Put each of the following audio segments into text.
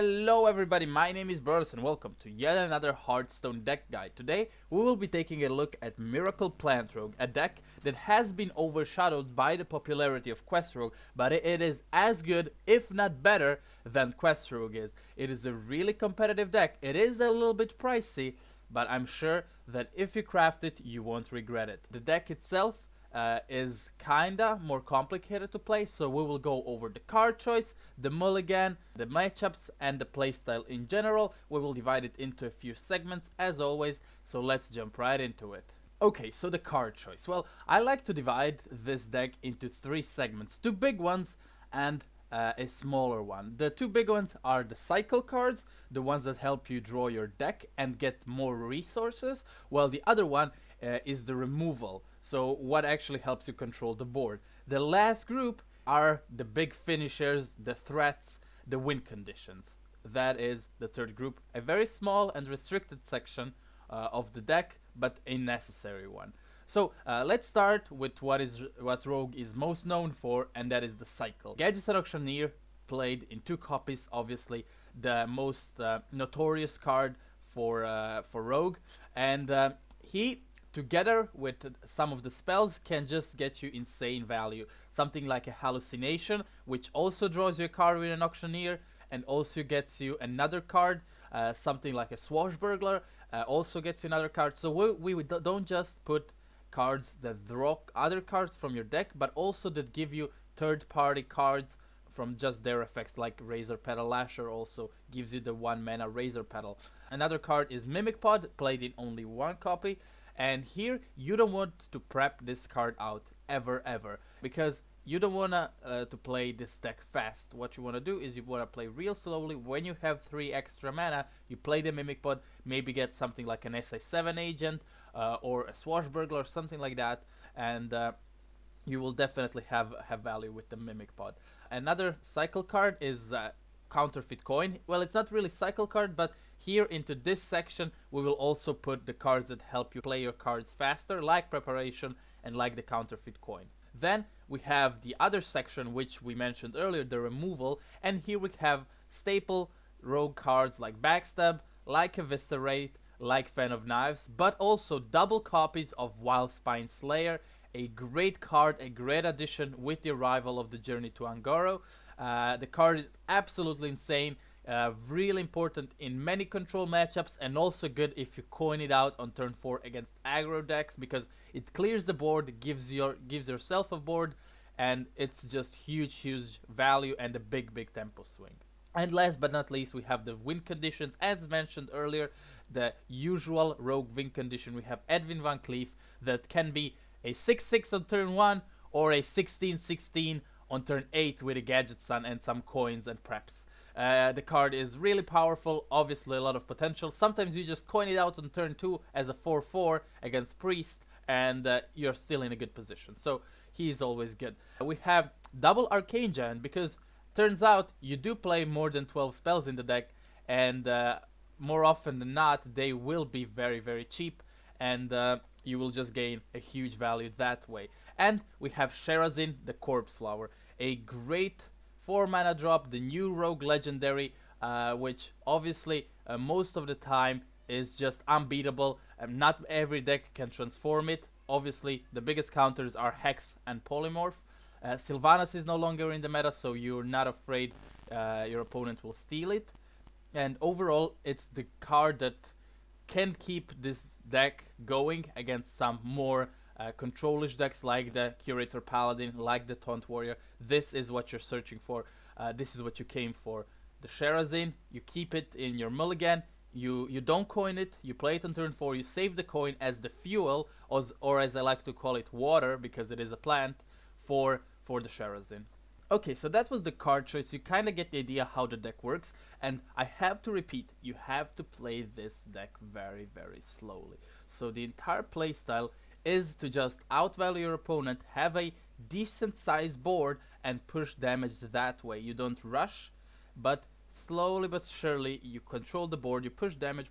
Hello everybody, my name is Boris and welcome to yet another Hearthstone deck guide. Today we will be taking a look at Miracle Plant Rogue, a deck that has been overshadowed by the popularity of Quest Rogue, but it is as good, if not better, than Quest Rogue is. It is a really competitive deck. It is a little bit pricey, but I'm sure that if you craft it, you won't regret it. The deck itself is kinda more complicated to play, so we will go over the card choice, the mulligan, the matchups, and the playstyle in general. We will divide it into a few segments as always, so let's jump right into it. Okay, so the card choice. Well, I like to divide this deck into three segments, two big ones and a smaller one. The two big ones are the cycle cards, the ones that help you draw your deck and get more resources, while the other one is the removal, so what actually helps you control the board. The last group are the big finishers, the threats, the win conditions. That is the third group, a very small and restricted section of the deck, but a necessary one. So let's start with what Rogue is most known for, and that is the cycle. Gadgetzan Auctioneer, played in 2 copies, obviously the most notorious card for Rogue, and he, together with some of the spells, can just get you insane value. Something like a hallucination, which also draws you a card with an auctioneer and also gets you another card. Something like a swashbuckler also gets you another card. So we don't just put cards that draw other cards from your deck, but also that give you third-party cards from just their effects, like Razor Petal Lasher also gives you the 1 mana Razor Petal. Another card is Mimic Pod, played in only 1 copy. And here, you don't want to prep this card out ever, because you don't want to play this deck fast. What you want to do is you want to play real slowly. When you have 3 extra mana, you play the Mimic Pod, maybe get something like an SA7 agent or a Swashbuckler or something like that, and you will definitely have value with the Mimic Pod. Another cycle card is Counterfeit Coin. Well, it's not really cycle card, but here into this section we will also put the cards that help you play your cards faster, like Preparation and like the Counterfeit Coin. Then we have the other section which we mentioned earlier, the removal, and here we have staple rogue cards like Backstab, like Eviscerate, like Fan of Knives, but also double copies of Wildspine Slayer, a great card, a great addition with the arrival of the Journey to Angoro. The card is absolutely insane, really important in many control matchups, and also good if you coin it out on turn 4 against aggro decks, because it clears the board, gives yourself a board, and it's just huge value and a big tempo swing. And last but not least, we have the win conditions. As mentioned earlier, the usual rogue win condition, we have Edwin Van Cleef, that can be a 6/6 on turn 1 or a 16/16 on turn 8 with a Gadgetzan and some coins and preps. The card is really powerful, obviously a lot of potential. Sometimes you just coin it out on turn 2 as a 4/4 against Priest, and you're still in a good position. So he is always good. We have double Arcane Giant, because turns out you do play more than 12 spells in the deck, and more often than not they will be very cheap, and you will just gain a huge value that way. And we have Sherazin, the Corpse Flower, a great 4 mana drop, the new rogue legendary, which obviously most of the time is just unbeatable. Not every deck can transform it. Obviously the biggest counters are Hex and Polymorph. Sylvanas is no longer in the meta, so you're not afraid your opponent will steal it. And overall, it's the card that can keep this deck going against some more controlish decks like the Curator Paladin, like the Taunt Warrior. This is what you're searching for. This is what you came for. The Sherazin, you keep it in your mulligan. You don't coin it. You play it on turn 4. You save the coin as the fuel, or as I like to call it, water, because it is a plant, for the Sherazin. Okay, so that was the card choice. You kind of get the idea how the deck works, and I have to repeat, you have to play this deck very slowly. So the entire playstyle is to just outvalue your opponent, have a decent sized board, and push damage that way. You don't rush, but slowly but surely you control the board, you push damage,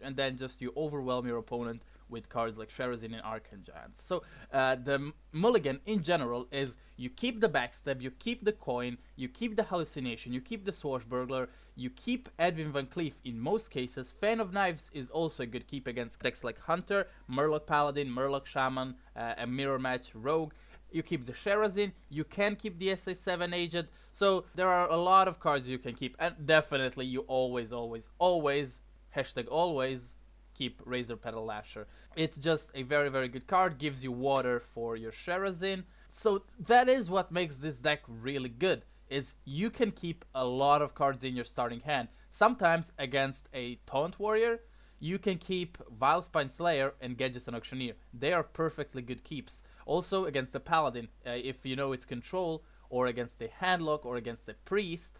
and then just you overwhelm your opponent with cards like Sherazin and Arcane Giants. So the mulligan in general is you keep the backstab, you keep the coin, you keep the hallucination, you keep the swashbuckler, you keep Edwin Van Cleef in most cases. Fan of Knives is also a good keep against decks like Hunter, Murloc Paladin, Murloc Shaman, a mirror match Rogue. You keep the Sherazin, you can keep the SA7 Agent, so there are a lot of cards you can keep, and definitely you always, hashtag always, keep Razor Petal Lasher. It's just a very, very good card, gives you water for your Sherazin, so that is what makes this deck really good, is you can keep a lot of cards in your starting hand. Sometimes against a Taunt Warrior, you can keep Vilespine Slayer and Gadgetzan Auctioneer. They are perfectly good keeps. Also against the Paladin, if you know its control, or against a Handlock, or against a Priest,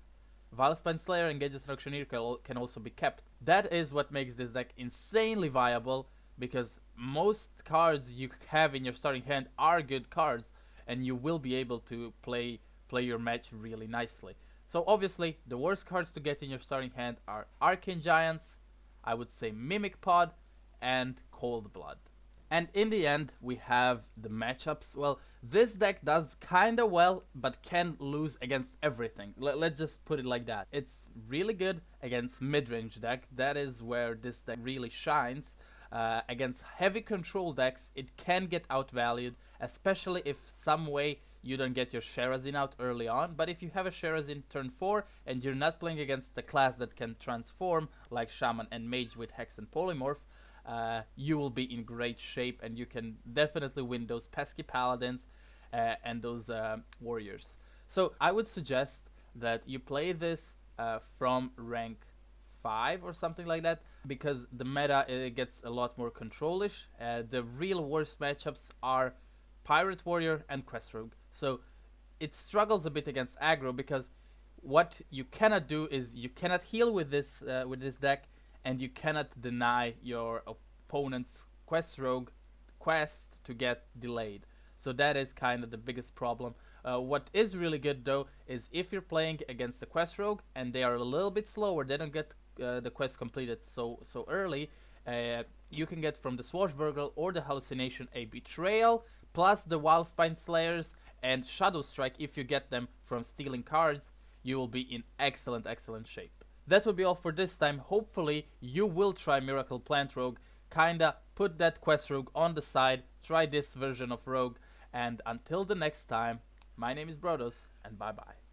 Vilespine Slayer and Gadgetzan Auctioneer can also be kept. That is what makes this deck insanely viable, because most cards you have in your starting hand are good cards, and you will be able to play your match really nicely. So obviously, the worst cards to get in your starting hand are Arcane Giants, I would say Mimic Pod, and Cold Blood. And in the end, we have the matchups. Well, this deck does kinda well, but can lose against everything. Let's just put it like that. It's really good against mid-range deck. That is where this deck really shines. Against heavy control decks, it can get outvalued, especially if some way you don't get your Sherazin out early on. But if you have a Sherazin turn 4 and you're not playing against the class that can transform, like Shaman and Mage with Hex and Polymorph, you will be in great shape, and you can definitely win those pesky Paladins and those Warriors. So I would suggest that you play this from rank 5 or something like that, because the meta gets a lot more controlish. The real worst matchups are Pirate Warrior and Quest Rogue. So it struggles a bit against aggro, because what you cannot do is you cannot heal with this deck, and you cannot deny your opponent's Quest Rogue quest to get delayed. So that is kind of the biggest problem. What is really good though is if you're playing against the Quest Rogue and they are a little bit slower, they don't get the quest completed so early, you can get from the Swashbuckler or the Hallucination a Betrayal, plus the Vilespine Slayers and Shadow Strike. If you get them from stealing cards, you will be in excellent shape. That will be all for this time. Hopefully you will try Miracle Plant Rogue, kinda put that Quest Rogue on the side, try this version of Rogue, and until the next time, my name is Brodos, and bye bye.